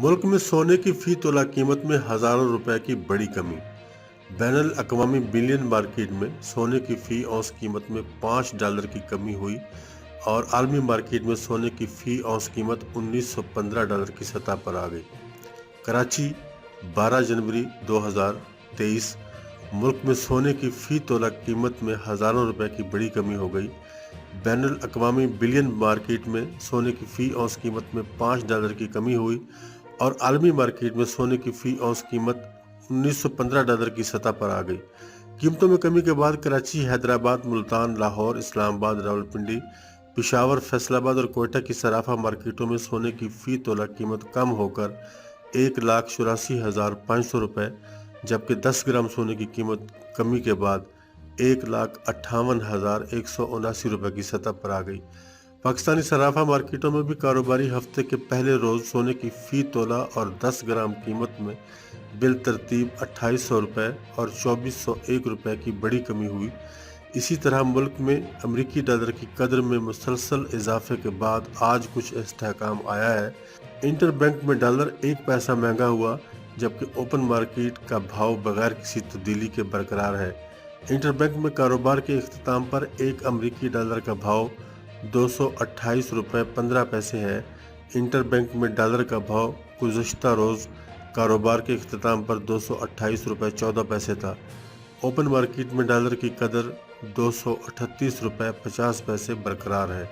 मुल्क में सोने की फी तोला कीमत में हजारों रुपए की बड़ी कमी। बैन अल-अक़वामी बिलियन मार्केट में सोने की फी औंस कीमत में $5 की कमी हुई और आलमी मार्केट में सोने की फी औंस कीमत $1915 की सतह पर आ गई। कराची 12 जनवरी 2023। मुल्क में सोने की फी तोला कीमत में हजारों रुपए की बड़ी कमी हो गई। बैन अल-अक़वामी बिलियन मार्केट में सोने की फी औंस कीमत में $5 की कमी हुई और आलमी मार्केट में सोने की फी औंस कीमत $1915 की सतह पर आ गई। कीमतों में कमी के बाद कराची, हैदराबाद, मुल्तान, लाहौर, इस्लामाबाद, रावलपिंडी, पिशावर, फैसलाबाद और कोयटा की सराफा मार्केटों में सोने की फी तोला कीमत कम होकर 1,84,500 रुपये, जबकि 10 ग्राम सोने की कीमत कमी के बाद 1,58,179 रुपये की सतह पर आ गई। पाकिस्तानी सराफा मार्केटों में भी कारोबारी हफ्ते के पहले रोज सोने की फी तोला और 10 ग्राम कीमत में बिल तरतीब 2,800 रुपये और 2,401 रुपये की बड़ी कमी हुई। इसी तरह मुल्क में अमरीकी डॉलर की कदर में मुसलसल इजाफे के बाद आज कुछ इस्तेहकाम आया है। इंटर बैंक में डॉलर 1 पैसा महंगा हुआ, जबकि ओपन मार्केट का भाव बगैर किसी तब्दीली के बरकरार है। इंटर बैंक में कारोबार के इख्तिताम पर एक अमरीकी डॉलर का भाव 228 रुपये 15 पैसे है। इंटर बैंक में डॉलर का भाव गुज़श्ता रोज़ कारोबार के इख्तिताम पर 228 रुपये 14 पैसे था। ओपन मार्केट में डॉलर की कदर 238 रुपये 50 पैसे बरकरार है।